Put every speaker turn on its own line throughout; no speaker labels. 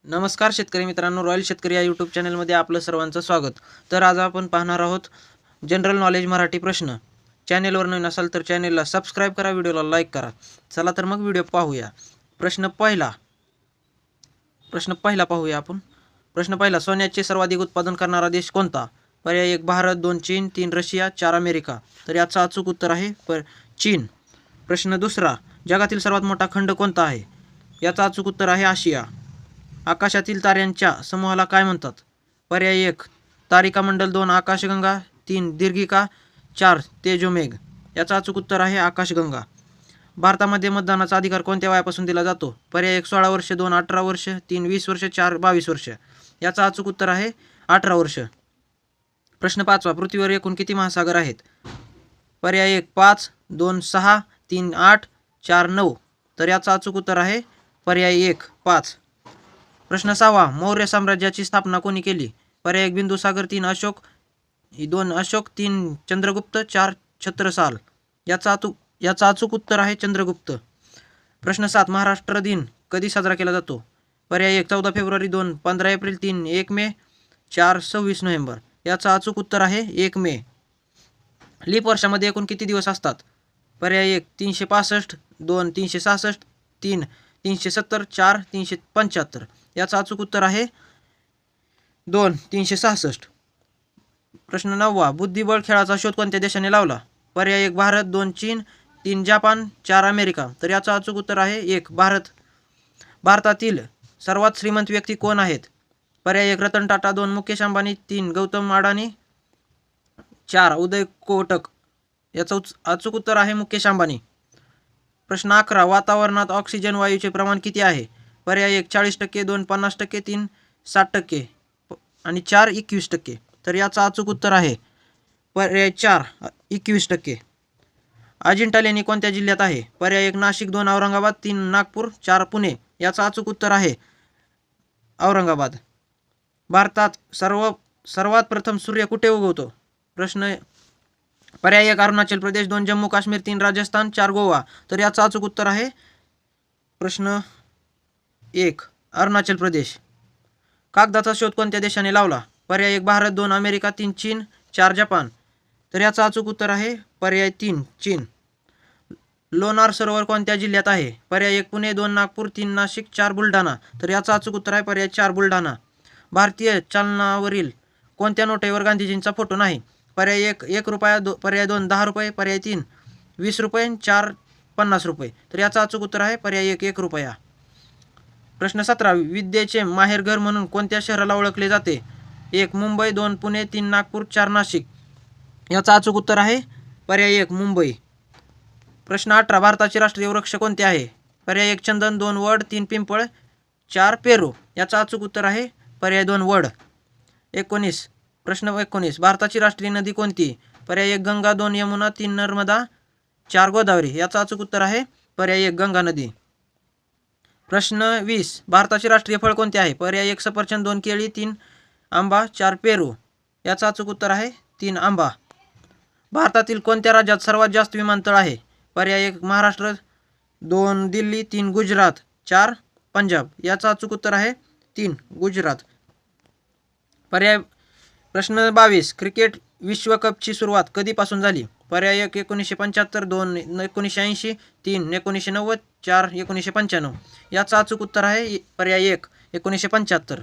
नमस्कार शेतकरी मित्रांनो, रॉयल शेतकरी या यूट्यूब चॅनलमध्ये आपलं सर्वांचं स्वागत. तर आज आपण पाहणार आहोत जनरल नॉलेज मराठी प्रश्न. चॅनेलवर नवीन असाल तर चॅनेलला सबस्क्राईब करा, व्हिडिओला लाईक करा. चला तर मग व्हिडिओ पाहूया. प्रश्न पहिला पाहूया आपण. प्रश्न पहिला, सोन्याचे सर्वाधिक उत्पादन करणारा देश कोणता? पर्याय 1 भारत, 2 चीन, 3 रशिया, 4 अमेरिका. तर याचं अचूक उत्तर आहे चीन. प्रश्न दुसरा, जगातील सर्वात मोठा खंड कोणता आहे? याचं अचूक उत्तर आहे आशिया. आकाशातील ताऱ्यांच्या समूहाला काय म्हणतात? पर्याय 1 तारिकामंडल, 2 आकाशगंगा, 3 दीर्घिका, 4 तेजोमेघ. याचं अचूक उत्तर आहे आकाशगंगा. भारतामध्ये मतदानाचा अधिकार कोणत्या वयापासून दिला जातो? पर्याय 1 16 वर्ष, 2 18 वर्ष, 3 20 वर्ष, 4 22 वर्ष. याचं अचूक उत्तर आहे 18 वर्ष. प्रश्न पाचवा, पृथ्वीवर एकूण किती महासागर आहेत? पर्याय 1 5, 2 6, 3 8, 4 9. तर याचं अचूक उत्तर आहे पर्याय 1 5. प्रश्न सहावा, मौर्य साम्राज्याची स्थापना कोणी केली? पर्याय 1 बिंदुसागर, 3 अशोक, 2 अशोक, 3 चंद्रगुप्त, 4 छत्रसाल. याचा अचूक उत्तर आहे चंद्रगुप्त. प्रश्न 7, महाराष्ट्र दिन कधी साजरा केला जातो? पर्याय 1 14 फेब्रुवारी, 2 15 एप्रिल, 3 1 मे, 4 26 नोव्हेंबर. याचा अचूक उत्तर आहे 1 मे. लीप वर्षामध्ये एकूण किती दिवस असतात? पर्याय 1 365, 2 366, 3 370, 4 375. याचं अचूक उत्तर आहे 2 366. प्रश्न 9, बुद्धिबळ खेळाचा शोध कोणत्या देशाने लावला? पर्याय 1 भारत, 2 चीन, 3 जपान, 4 अमेरिका. तर याचं अचूक उत्तर आहे 1 भारत. भारतातील सर्वात श्रीमंत व्यक्ती कोण आहेत? पर्याय 1 रतन टाटा, 2 मुकेश अंबानी, 3 गौतम अडानी, 4 उदय कोटक. याचं अचूक उत्तर आहे मुकेश अंबानी. प्रश्न 11, वातावरणात ऑक्सिजन वायूचे प्रमाण किती आहे? पर्याय 1 40%, 2 50%, 3 60% आणि 4 21%. तर याचं अचूक उत्तर आहे पर्याय 4 21%. अजिंठा लेणी कोणत्या जिल्ह्यात आहे? पर्याय 1 नाशिक, 2 औरंगाबाद, 3 नागपूर, 4 पुणे. याचं अचूक उत्तर आहे औरंगाबाद. भारतात सर्वात प्रथम सूर्य कुठे उगवतो? पर्याय 1 अरुणाचल प्रदेश, 2 जम्मू काश्मीर, 3 राजस्थान, 4 गोवा. तर याचं अचूक उत्तर आहे प्रश्न 1 अरुणाचल प्रदेश. कागदाचा शोध कोणत्या देशाने लावला? पर्याय 1 भारत, 2 अमेरिका, 3 चीन, 4 जपान. तर याचं अचूक उत्तर आहे पर्याय 3 चीन. लोणार सरोवर कोणत्या जिल्ह्यात आहे? पर्याय 1 पुणे, 2 नागपूर, 3 नाशिक, 4 बुलढाणा. तर याचं अचूक उत्तर आहे पर्याय 4 बुलढाणा. भारतीय चलनावरील कोणत्या नोटेवर गांधीजींचा फोटो नाही? पर्याय 1 1 रुपया, पर्याय 2 10 रुपये, पर्याय 3 20 रुपये, 4 50 रुपये. तर याचं अचूक उत्तर आहे पर्याय 1 1 रुपया. प्रश्न 17, विद्येचे माहेरघर म्हणून कोणत्या शहराला ओळखले जाते? 1 मुंबई, 2 पुणे, 3 नागपूर, 4 नाशिक. याचं अचूक उत्तर आहे पर्याय 1 मुंबई. प्रश्न 18, भारताचे राष्ट्रीय वृक्ष कोणते आहे? पर्याय 1 चंदन, 2 वड, 3 पिंपळ, 4 पेरू. याचं अचूक उत्तर आहे पर्याय 2 वड. 19, प्रश्न 19, भारताची राष्ट्रीय नदी कोणती? पर्याय 1 गंगा, 2 यमुना, 3 नर्मदा, 4 गोदावरी. याचं अचूक उत्तर आहे पर्याय 1 गंगा नदी. प्रश्न 20, भारताचे राष्ट्रीय फळ कोणते आहे? पर्याय 1 सफरचंद, 2 केळी, 3 आंबा, 4 पेरू. याचं अचूक उत्तर आहे 3 आंबा. भारतातील कोणत्या राज्यात सर्वात जास्त विमानतळ आहे? पर्याय 1 महाराष्ट्र, 2 दिल्ली, 3 गुजरात, 4 पंजाब. याचं अचूक उत्तर आहे 3 गुजरात. प्रश्न 22, क्रिकेट विश्वकपची सुरुवात कधीपासून झाली? पर्याय 1 1975, 2 1980, 3 1990, 4 1995. याचं अचूक उत्तर आहे पर्याय 1 1975.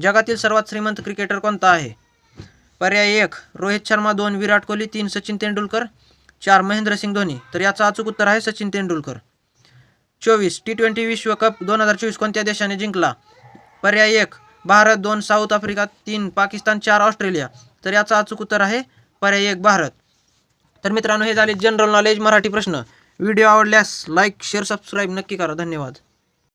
जगातील सर्वात श्रीमंत क्रिकेटर कोणता आहे? पर्याय 1 रोहित शर्मा, 2 विराट कोहली, 3 सचिन तेंडुलकर, 4 महेंद्रसिंग धोनी. तर याचं अचूक उत्तर आहे सचिन तेंडुलकर. 24, T20 विश्वकप 2024 कोणत्या देशाने जिंकला? पर्याय 1 Bharat, 2 south Africa, 3 Pakistan, 4 Australia. तर याचं अचूक उत्तर आहे पर्याय 1 भारत. तर मित्रांनो, हे झाले जनरल नॉलेज मराठी प्रश्न. व्हिडिओ आवडल्यास लाईक, शेअर, सबस्क्राईब नक्की करा. धन्यवाद.